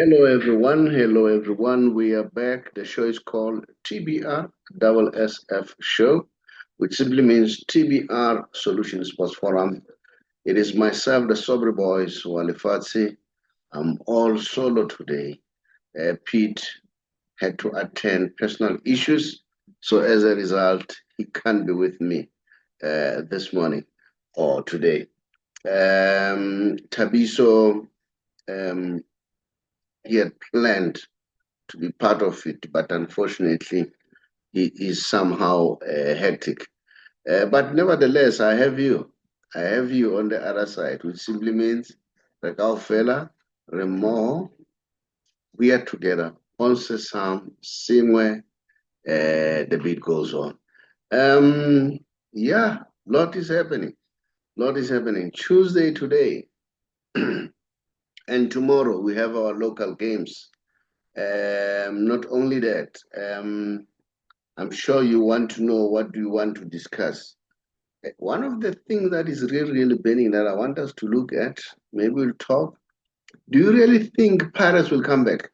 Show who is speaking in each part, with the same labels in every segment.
Speaker 1: Hello everyone. Hello everyone. We are back. The show is called TBR SSF Show, which simply means TBR Solution Sports Forum. It is myself, the Sober Boys, Wale Fatsi. I'm all solo today. Pete had to attend personal issues, so as a result, he can't be with me this morning or today. Tabiso, um, he had planned to be part of it, but unfortunately, he is somehow hectic. But nevertheless, I have you. I have you on the other side, which simply means Rekau Fela, Remo, we are together. Also, some same way the beat goes on. Yeah, lot is happening. Lot is happening. Tuesday today and tomorrow we have our local games. Not only that, I'm sure you want to know what do you want to discuss. One of the things that is really, really burning that I want us to look at, maybe we'll talk. Do you really think Paris will come back?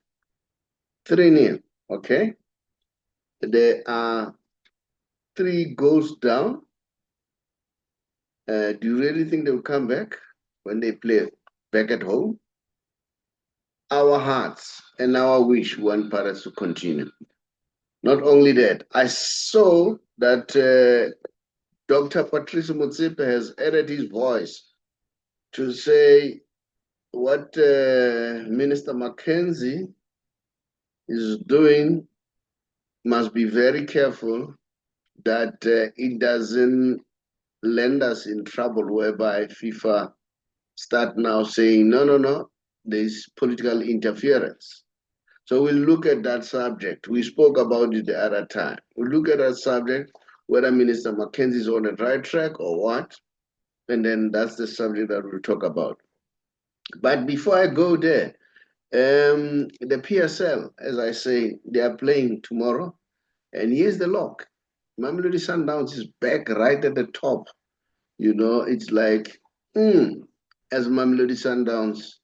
Speaker 1: 3-0, okay? There are 3 goals down. Do you really think they will come back when they play back at home? Our hearts and our wish want Paris to continue. Not only that, I saw that Dr. Patrice Motsepe has added his voice to say what Minister McKenzie is doing must be very careful that it doesn't land us in trouble whereby FIFA start now saying, no, no, no, there's political interference. So we'll look at that subject. We spoke about it the other time. We'll look at that subject, whether Minister McKenzie is on the right track or what, and then that's the subject that we'll talk about. But before I go there, the PSL, as I say, they are playing tomorrow. And here's the lock. Mamelodi Sundowns is back right at the top. It's like, as Mamelodi Sundowns,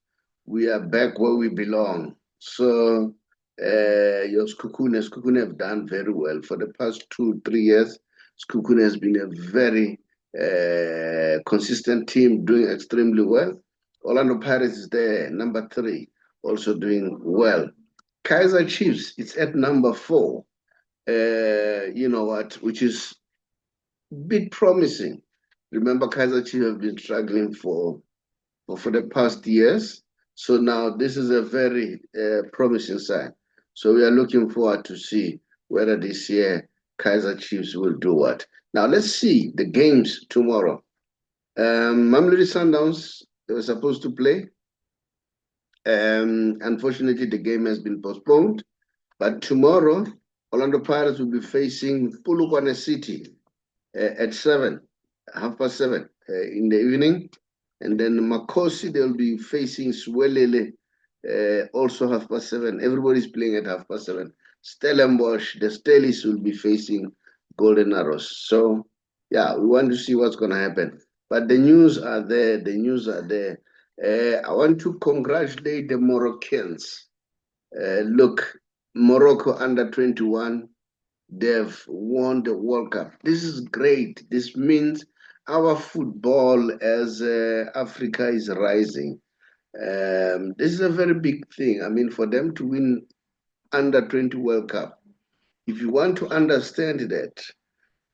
Speaker 1: we are back where we belong. So your Skukune have done very well. For the past 2, 3 years, Skukune has been a very consistent team doing extremely well. Orlando Pirates is there, number 3, also doing well. Kaiser Chiefs, it's at number 4. You know what, which is a bit promising. Remember, Kaiser Chiefs have been struggling for the past years. So now this is a very promising sign. So we are looking forward to see whether this year Kaiser Chiefs will do what. Now let's see the games tomorrow. Mamelodi Sundowns, they were supposed to play. Unfortunately, the game has been postponed. But tomorrow, Orlando Pirates will be facing Polokwane City at 7, 7:30 in the evening. And then Makosi, they'll be facing Swelele, also 7:30. Everybody's playing at 7:30. Stellenbosch, the Stellies will be facing Golden Arrows. So, yeah, we want to see what's going to happen. But the news are there. The news are there. I want to congratulate the Moroccans. Look, Morocco under 21, they've won the World Cup. This is great. This means our football as Africa is rising. This is a very big thing. I mean, for them to win under 20 World Cup, if you want to understand that,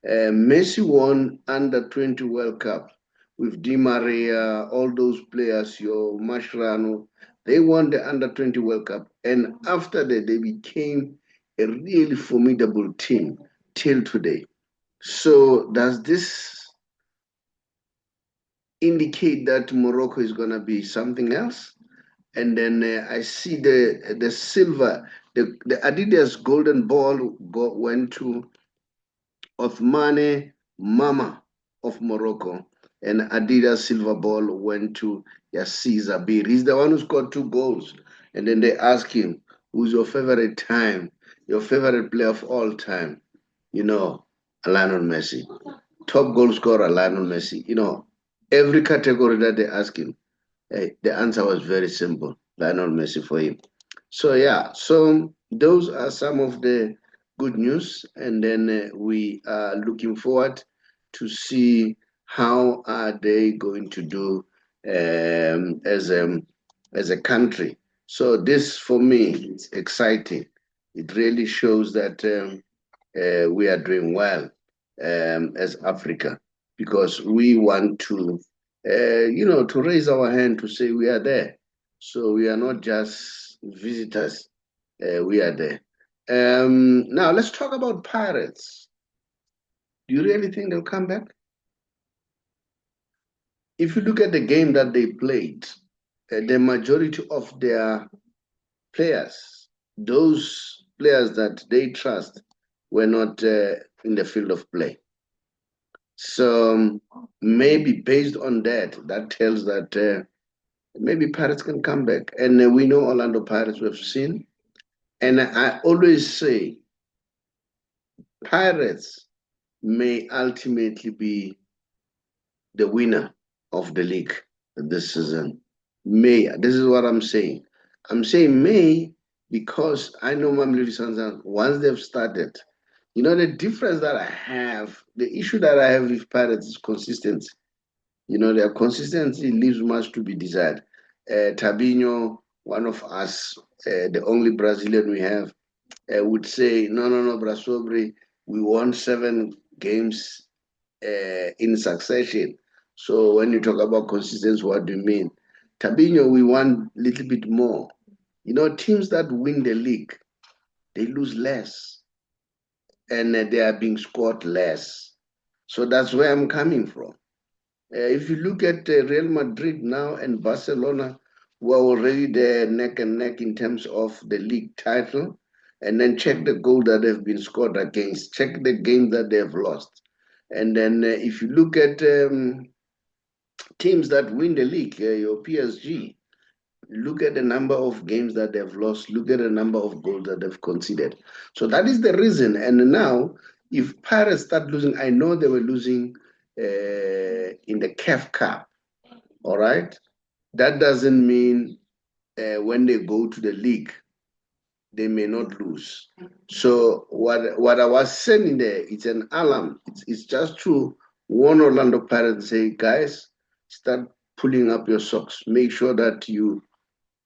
Speaker 1: Messi won under 20 World Cup with Di Maria, all those players, your Mascherano, they won the under 20 World Cup. And after that, they became a really formidable team till today. So does this indicate that Morocco is going to be something else? And then I see the silver, the Adidas golden ball went to Othmane Mama of Morocco, and Adidas silver ball went to Yassi Zabir. He's the one who scored 2 goals. And then they ask him, who's your favorite your favorite player of all time? Lionel Messi. Top goal scorer, Lionel Messi. Every category that they ask him, the answer was very simple. Lionel Messi for him. So yeah, so those are some of the good news, and then we are looking forward to see how are they going to do as a country. So this for me it's exciting. It really shows that we are doing well as Africa because we want to, to raise our hand to say we are there. So we are not just visitors, we are there. Now let's talk about Pirates. Do you really think they'll come back? If you look at the game that they played, the majority of their players, those players that they trust, were not in the field of play. So maybe based on that, that tells that maybe Pirates can come back. And we know Orlando Pirates we've seen. And I always say Pirates may ultimately be the winner of the league this season. May, this is what I'm saying. I'm saying may because I know Mamelodi Sundowns, once they've started, the difference that I have, the issue that I have with Pirates is consistency. Their consistency leaves much to be desired. Tabinho, one of us, the only Brazilian we have, would say, no, Brasobri, we won 7 games in succession. So when you talk about consistency, what do you mean? Tabinho, we won a little bit more. Teams that win the league, they lose less and they are being scored less. So that's where I'm coming from. If you look at Real Madrid now and Barcelona, who are already there neck and neck in terms of the league title, and then check the goal that they've been scored against, check the game that they've lost. And then if you look at teams that win the league, your PSG, look at the number of games that they've lost, look at the number of goals that they've conceded. So that is the reason. And now, if Pirates start losing, I know they were losing in the CAF Cup, all right? That doesn't mean when they go to the league, they may not lose. So what I was saying there, it's an alarm. It's just to warn Orlando Pirates, say, guys, start pulling up your socks. Make sure that you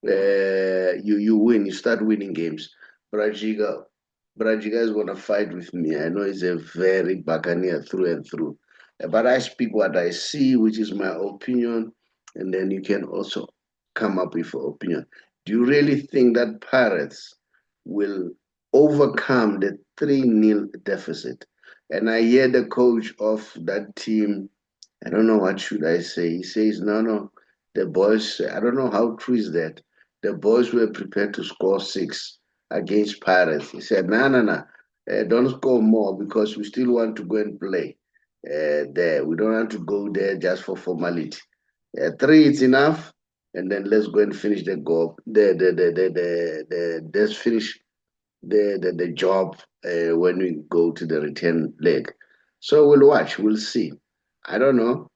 Speaker 1: win, you start winning games. Brajiga, Brajiga is gonna fight with me. I know he's a very Buccaneer through and through. But I speak what I see, which is my opinion, and then you can also come up with your opinion. Do you really think that Pirates will overcome the 3-0 deficit? And I hear the coach of that team, I don't know what should I say. He says, no, the boys, I don't know how true is that. The boys were prepared to score 6 against Pirates. He said, no, don't score more because we still want to go and play there. We don't want to go there just for formality. 3 is enough, and then let's go and finish the goal. Let's finish the job when we go to the return leg. So we'll watch, we'll see. I don't know.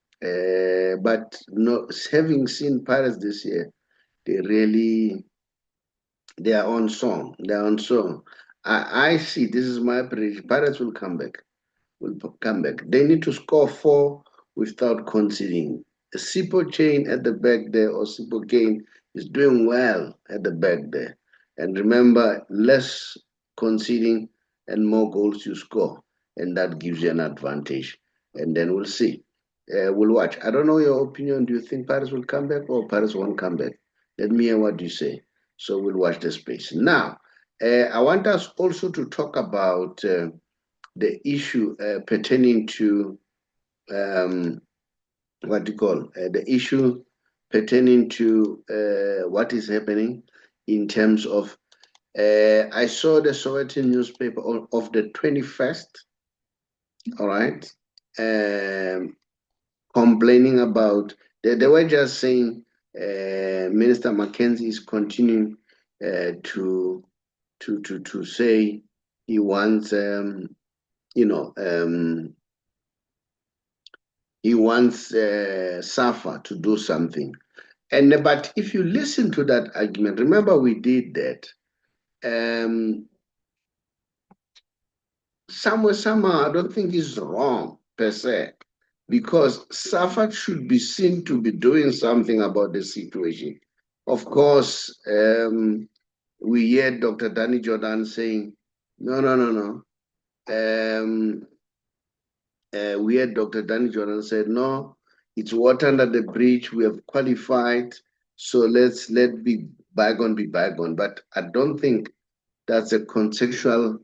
Speaker 1: But no, having seen Paris this year, they really they are on song. They are on song. I see. This is my prediction. Pirates will come back. They need to score 4 without conceding. Sipo Chain at the back there, or Sipo Kane is doing well at the back there. And remember, less conceding and more goals you score, and that gives you an advantage. And then we'll see. We'll watch. I don't know your opinion. Do you think Paris will come back or Paris won't come back? Let me hear what you say. So we'll watch the space. Now, I want us also to talk about the issue pertaining to what do you call the issue pertaining to what is happening in terms of I saw the Sowetan newspaper of the 21st, all right, complaining about they were just saying Minister McKenzie is continuing to say he wants he wants Safa to do something. But if you listen to that argument, remember we did that. somehow, I don't think it's wrong per se, because Safa should be seen to be doing something about the situation. Of course, we hear Dr. Danny Jordan saying, no, no, no, no. We heard Dr. Danny Jordan said, no, it's water under the bridge. We have qualified. So let be bygone be bygone. But I don't think that's a contextual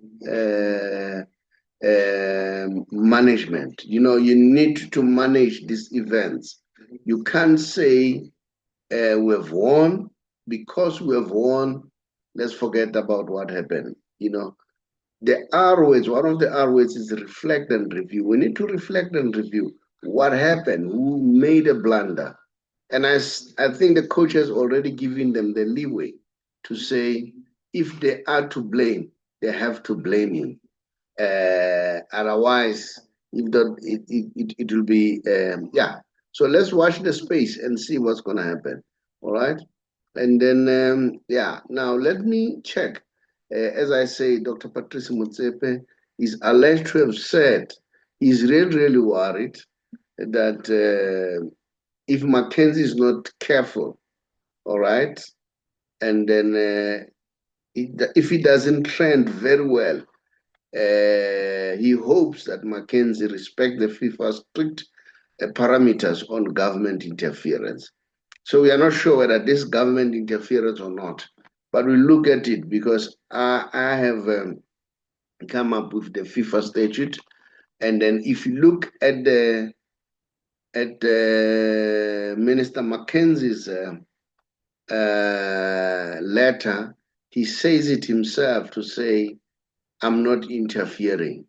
Speaker 1: management. You know, you need to manage these events. You can't say we've won. Because we have won, let's forget about what happened. You know, the R words, one of the R words is reflect and review. We need to reflect and review what happened, who made a blunder. And I think the coach has already given them the leeway to say, if they are to blame, they have to blame him. Otherwise, if not, it will be, yeah. So let's watch the space and see what's going to happen. All right. And then, yeah, now let me check. As I say, Dr. Patrice Motsepe is alleged to have said he's really, really worried that if McKenzie is not careful, all right, and then if he doesn't trend very well, he hopes that McKenzie respect the FIFA's strict parameters on government interference. So we are not sure whether this government interference or not, but we look at it because I have come up with the FIFA statute, and then if you look at the Minister McKenzie's letter, he says it himself to say, "I'm not interfering,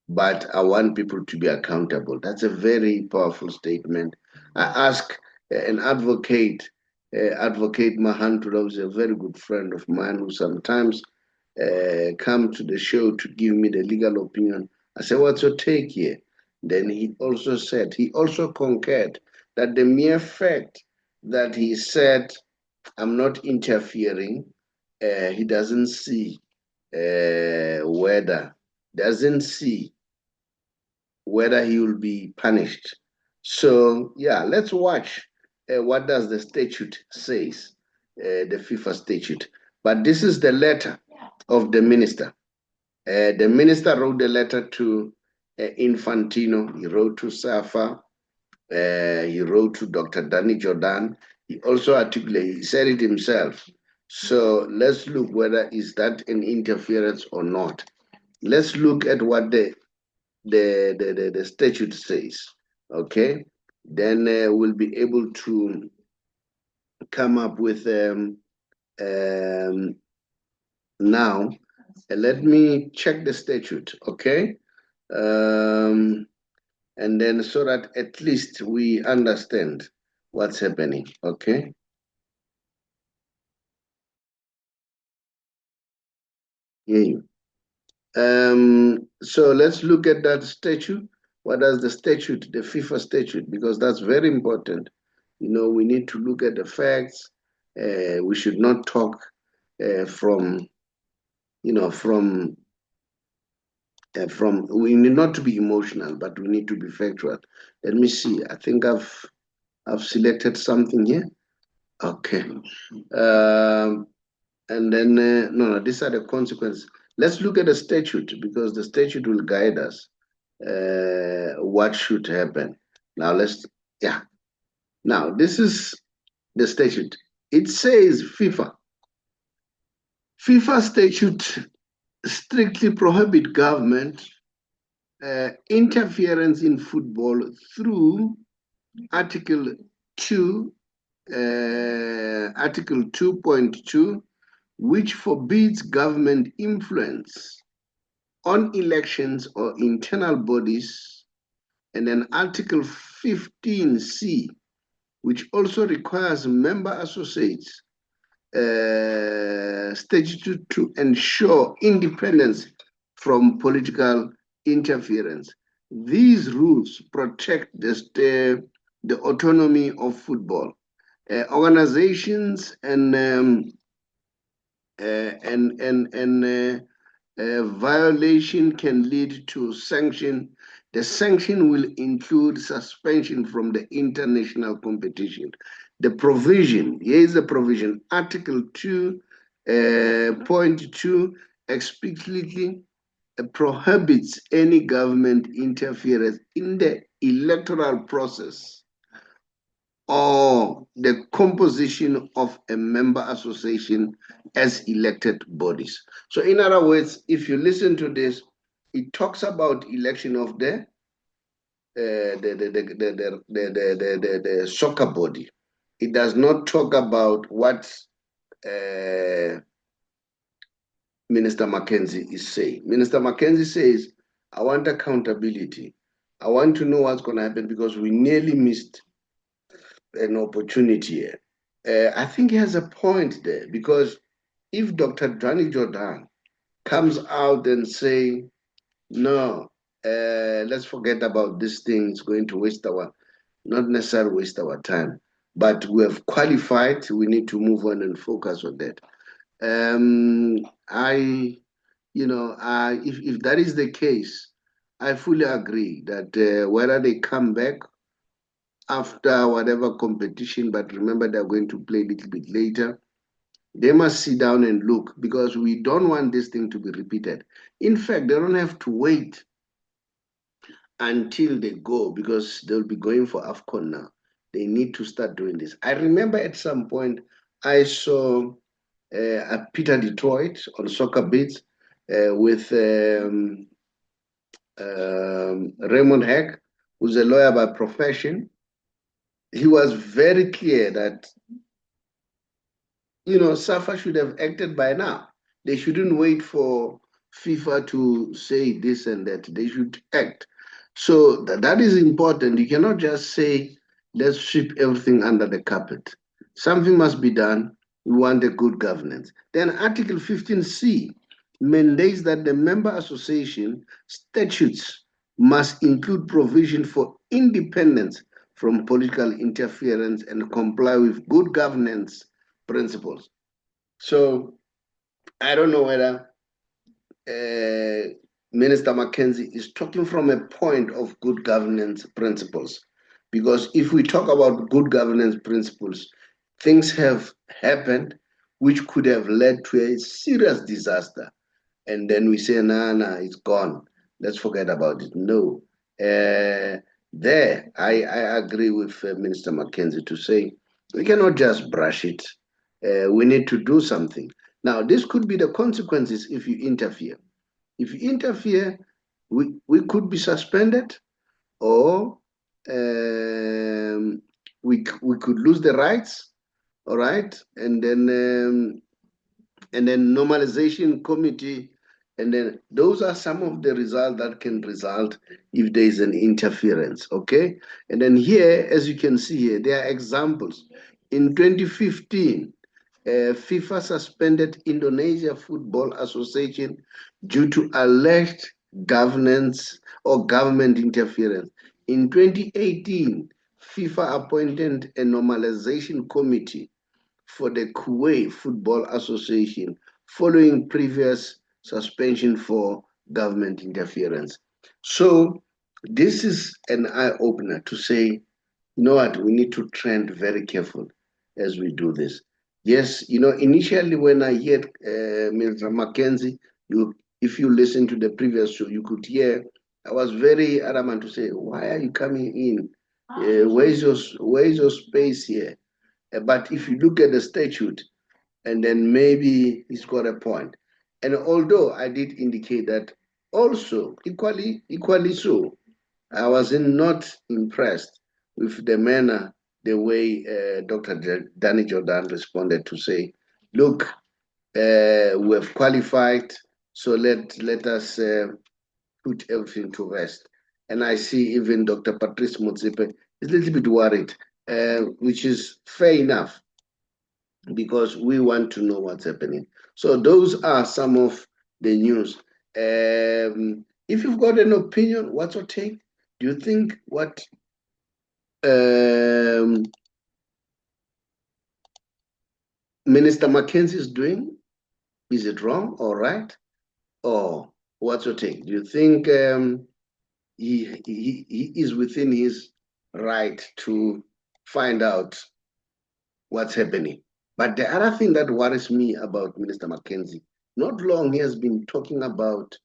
Speaker 1: but I want people to be accountable." That's a very powerful statement. I ask an advocate, Advocate Mahantula, who's a very good friend of mine, who sometimes come to the show to give me the legal opinion. I said, what's your take here? Then he also said, he also concurred that the mere fact that he said, I'm not interfering, he doesn't see doesn't see whether he will be punished. So yeah, let's watch what does the statute says, the FIFA statute. But this is the letter of the minister. The minister wrote the letter to Infantino. He wrote to Safa. He wrote to Dr. Danny Jordan. He also articulated, he said it himself. So let's look whether is that an interference or not. Let's look at what the statute says, okay? Then we'll be able to come up with now. Let me check the statute, okay? And then so that at least we understand what's happening, okay? Yeah. So let's look at that statute. What does the statute, the FIFA statute, because that's very important. You know, we need to look at the facts. We should not talk from, you know, we need not to be emotional, but we need to be factual. Let me see. I think I've selected something here. Okay. And then, no, these are the consequences. Let's look at the statute because the statute will guide us what should happen. Now, yeah. Now, this is the statute. It says FIFA statute strictly prohibit government interference in football through Article 2, Article 2.2, which forbids government influence on elections or internal bodies, and then Article 15C, which also requires member associates statute to ensure independence from political interference. These rules protect the autonomy of football. Organizations and violation can lead to sanction. The sanction will include suspension from the international competition. The provision, here is the provision, Article 2.2 explicitly prohibits any government interference in the electoral process or the composition of a member association as elected bodies. So in other words, if you listen to this, it talks about election of the soccer body. It does not talk about what Minister McKenzie is saying. Minister McKenzie says, I want accountability. I want to know what's going to happen because we nearly missed an opportunity here. I think he has a point there because if Dr. Danny Jordan comes out and say, no, let's forget about this thing, it's going to waste not necessarily waste our time, but we have qualified, we need to move on and focus on that. If that is the case, I fully agree that whether they come back after whatever competition, but remember they're going to play a little bit later, they must sit down and look because we don't want this thing to be repeated. In fact, they don't have to wait until they go because they'll be going for AFCON now. They need to start doing this. I remember at some point I saw Peter Detroit on Soccer Beats with Raymond Heck, who's a lawyer by profession. He was very clear that Safa should have acted by now. They shouldn't wait for FIFA to say this and that. They should act. So that is important. You cannot just say, let's sweep everything under the carpet. Something must be done. We want a good governance. Then Article 15C mandates that the member association statutes must include provision for independence from political interference and comply with good governance principles. So I don't know whether Minister McKenzie is talking from a point of good governance principles. Because if we talk about good governance principles, things have happened which could have led to a serious disaster. And then we say, nah, it's gone. Let's forget about it. No. I agree with Minister McKenzie to say we cannot just brush it. We need to do something. Now, this could be the consequences if you interfere. If you interfere, we could be suspended or we could lose the rights, all right? And then normalization committee, and then those are some of the results that can result if there is an interference, okay? And then here, as you can see here, there are examples. In 2015, FIFA suspended Indonesia Football Association due to alleged governance or government interference. In 2018, FIFA appointed a normalization committee for the Kuwait Football Association following previous suspension for government interference. So this is an eye-opener to say, you know what, we need to trend very careful as we do this. Yes, initially when I heard Mr. McKenzie, if you listen to the previous show, you could hear I was very adamant to say, why are you coming in? Where is your space here? But if you look at the statute, and then maybe he's got a point. And although I did indicate that also equally so, I was not impressed with the manner, the way Dr. Danny Jordan responded to say, look, we have qualified, so let us put everything to rest. And I see even Dr. Patrice Motsepe is a little bit worried, which is fair enough because we want to know what's happening. So those are some of the news. If you've got an opinion, what's your take? Do you think what Minister McKenzie is doing Is it wrong or right? Or what's your take? Do you think he is within his right to find out what's happening? But the other thing that worries me about Minister McKenzie, not long he has been talking about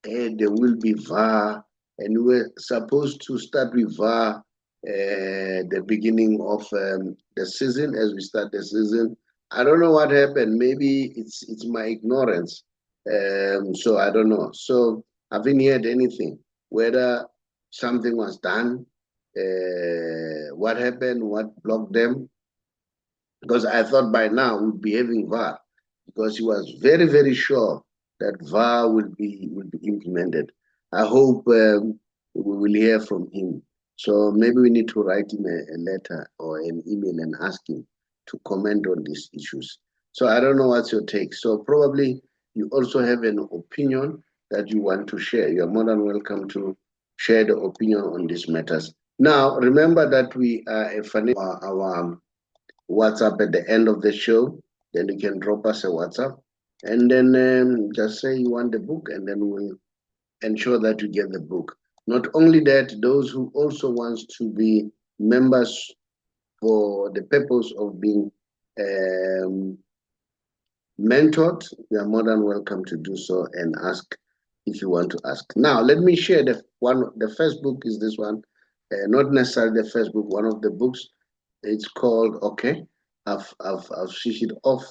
Speaker 1: there will be VAR, and we're supposed to start with VAR the beginning of the season, as we start the season. I don't know what happened. Maybe it's my ignorance. So I don't know. So I haven't heard anything. Whether something was done, what happened, what blocked them, because I thought by now we'd be having VAR, because he was very, very sure that VAR will be implemented. I hope we will hear from him. So maybe we need to write him a letter or an email and ask him to comment on these issues. So I don't know what's your take. So probably you also have an opinion that you want to share. You're more than welcome to share the opinion on these matters. Now, remember that we are our WhatsApp at the end of the show. Then you can drop us a WhatsApp, and then just say you want the book, and then we'll ensure that you get the book. Not only that, those who also wants to be members for the purpose of being mentored, you are more than welcome to do so and ask if you want to ask. Now, let me share the one. The first book is this one, not necessarily the first book. One of the books. It's called, okay, I've switched it off.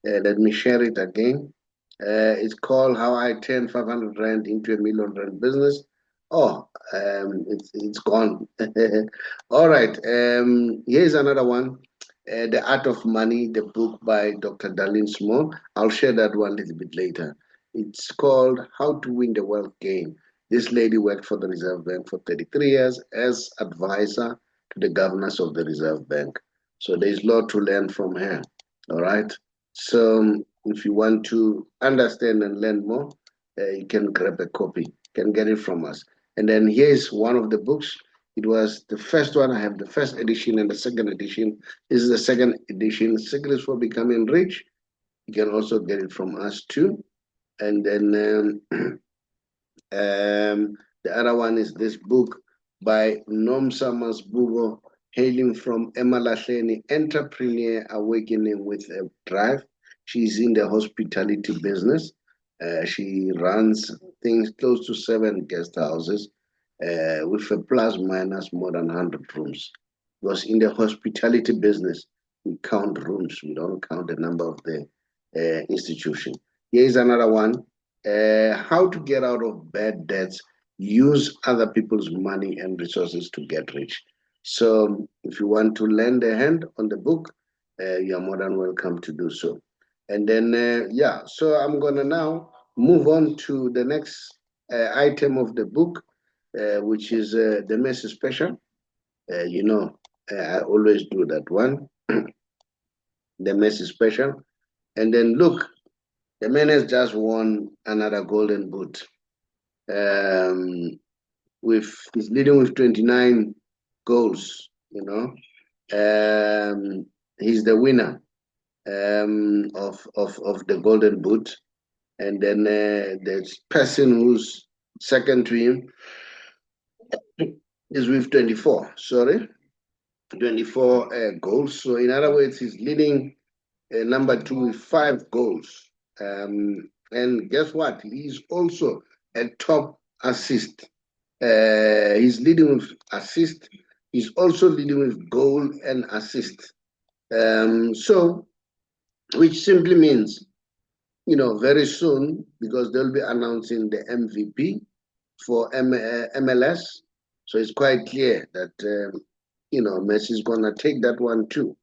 Speaker 1: Let me share it again. It's called How I Turned 500 Rand into a Million Rand Business. Oh, it's gone. All right. Here's another one. The Art of Money, the book by Dr. Darlene Small. I'll share that one a little bit later. It's called How to Win the Wealth Game. This lady worked for the Reserve Bank for 33 years as advisor to the governors of the Reserve Bank. So there's a lot to learn from her. All right. So if you want to understand and learn more, you can grab a copy, you can get it from us. And then here's one of the books. It was the first one. I have the first edition and the second edition. This is the second edition. Secrets for Becoming Rich. You can also get it from us too. And then the other one is this book by Nom Summers Bugo, hailing from Emalahleni, Entrepreneur Awakening with a Drive. She's in the hospitality business. She runs things close to 7 guest houses with a plus minus more than 100 rooms. Because in the hospitality business, we count rooms, we don't count the number of the institution. Here's another one. How to get out of bad debts, use other people's money and resources to get rich. So if you want to lend a hand on the book, you're more than welcome to do so. And then, yeah, so I'm going to now move on to the next item of the book, which is the Messi Special. You know, I always do that one, the Messi Special. And then look, the man has just won another golden boot. He's leading with 29 goals, you know. He's the winner of the golden boot. And then the person who's second to him is with 24, sorry, 24 goals. So in other words, he's leading number 2 with 5 goals. And guess what? He's also a top assist. He's leading with assist. He's also leading with goal and assist. So, which simply means, you know, very soon, because they'll be announcing the MVP for MLS. So it's quite clear that, you know, Messi's going to take that one too.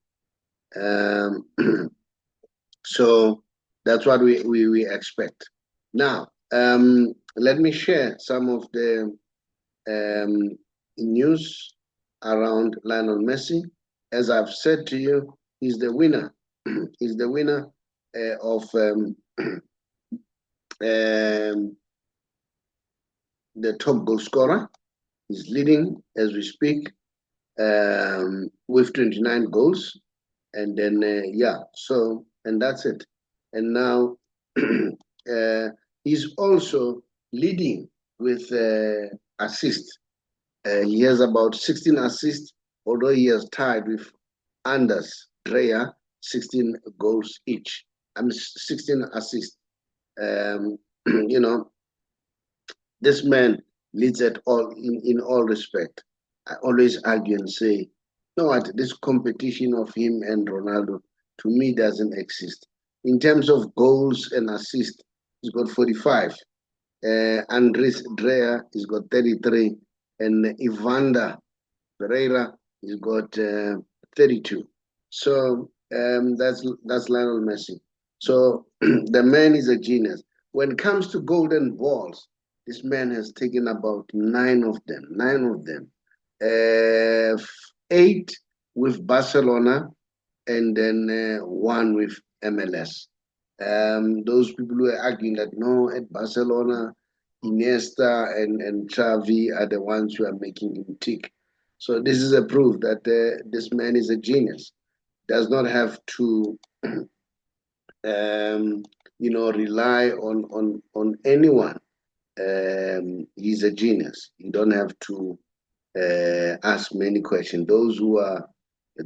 Speaker 1: So that's what we expect. Now, let me share some of the news around Lionel Messi. As I've said to you, he's the winner. He's the winner of the top goal scorer. He's leading as we speak with 29 goals. And then, yeah, so, and that's it. And now he's also leading with assists. He has about 16 assists, although he has tied with Anders Dreyer, 16 goals each. 16 assists. You know, this man leads at all in all respect. I always argue and say, you know what, this competition of him and Ronaldo to me doesn't exist. In terms of goals and assists, he's got 45. Andres Dreyer, he's got 33. And Evander Pereira, he's got 32. So that's Lionel Messi. So the man is a genius. When it comes to golden balls, this man has taken about 9 of them. 9 of them. 8 with Barcelona, and then 1 with MLS. Those people who are arguing that no, at Barcelona, Iniesta and Xavi are the ones who are making him tick. So this is a proof that this man is a genius. Does not have to, rely on anyone. He's a genius. You don't have to ask many questions. Those who are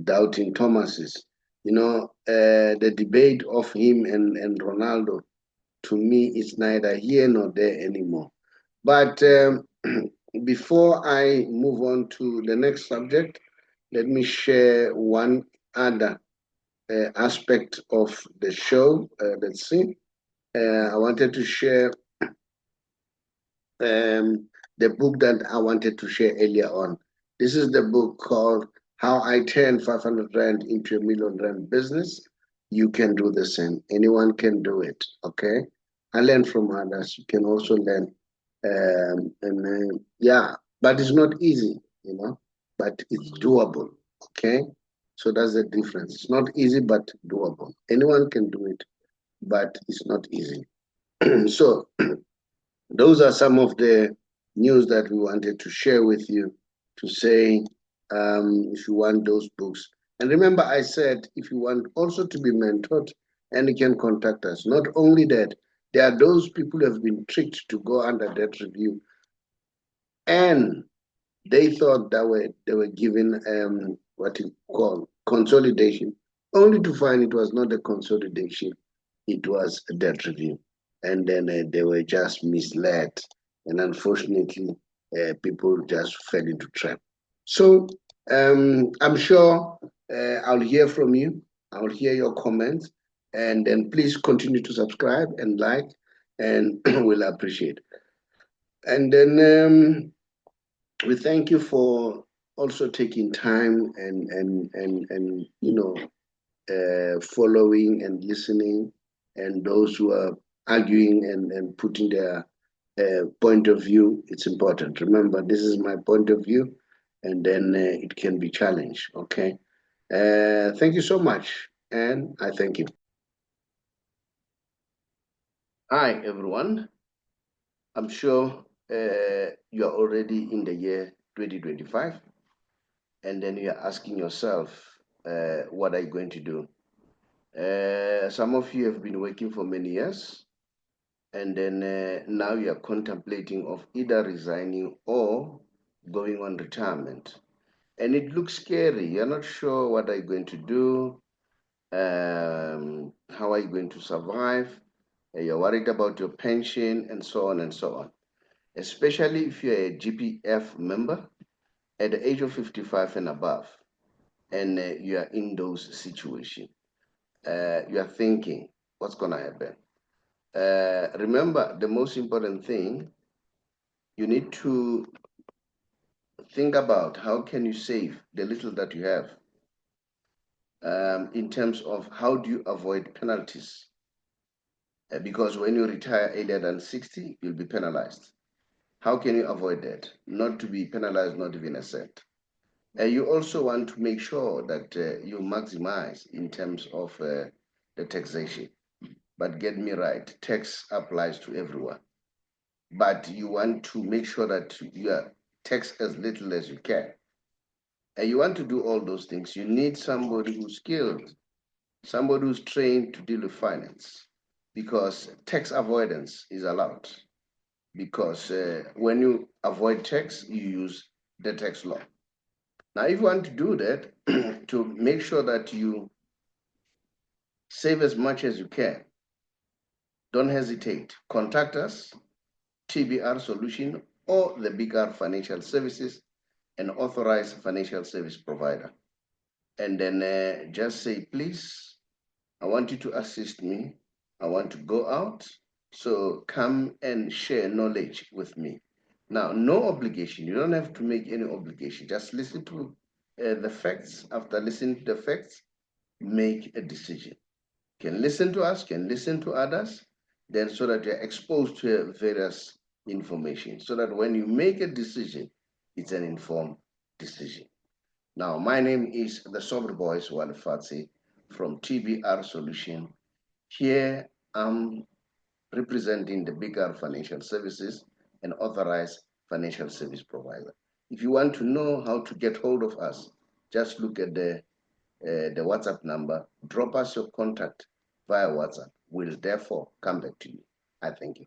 Speaker 1: doubting Thomases, the debate of him and Ronaldo, to me, is neither here nor there anymore. But before I move on to the next subject, let me share one other aspect of the show. Let's see. I wanted to share the book that I wanted to share earlier on. This is the book called How I Turned 500 Rand into a Million Rand Business. You can do the same. Anyone can do it, okay? I learn from others. You can also learn. But it's not easy, but it's doable, okay? So that's the difference. It's not easy, but doable. Anyone can do it, but it's not easy. So those are some of the news that we wanted to share with you, to say if you want those books. And remember, I said if you want also to be mentored, and you can contact us. Not only that, there are those people who have been tricked to go under that review, and they thought that they were given what you call consolidation, only to find it was not a consolidation, it was a debt review. And then they were just misled. And unfortunately, people just fell into trap. So I'm sure I'll hear from you. I'll hear your comments. And then please continue to subscribe and like, and we'll appreciate. And then we thank you for also taking time and following and listening, and those who are arguing and putting their point of view. It's important. Remember, this is my point of view, and then it can be challenged. Okay. Thank you so much, and I thank you. Hi, everyone. I'm sure you are already in the year 2025, and then you are asking yourself, what are you going to do? Some of you have been working for many years, and then now you are contemplating of either resigning or going on retirement. And it looks scary. You're not sure what are you going to do, how are you going to survive, you're worried about your pension, and so on and so on. Especially if you're a GPF member at the age of 55 and above, and you are in those situations. You are thinking, what's going to happen? Remember, the most important thing, you need to think about how can you save the little that you have, in terms of how do you avoid penalties, because when you retire earlier than 60, you'll be penalized. How can you avoid that? Not to be penalized, not even a cent. You also want to make sure that you maximize in terms of the taxation. But get me right, tax applies to everyone. But you want to make sure that you are tax as little as you can. And you want to do all those things. You need somebody who's skilled, somebody who's trained to deal with finance. because tax avoidance is allowed. Because when you avoid tax, you use the tax law. Now, if you want to do that, to make sure that you save as much as you can, don't hesitate. Contact us, TBR Solution, or the BigR Financial Services, an authorized financial service provider. And then just say, please, I want you to assist me. I want to go out. So come and share knowledge with me. Now, no obligation. You don't have to make any obligation. Just listen to the facts. After listening to the facts, make a decision. Can listen to us, can listen to others, then so that you're exposed to various information, so that when you make a decision, it's an informed decision. Now, my name is the Sober Boys Walifatsi from TBR Solution. Here I'm representing the bigger financial services and authorized financial service provider. If you want to know how to get hold of us, just look at the WhatsApp number, drop us your contact via WhatsApp. We'll therefore come back to you. I thank you.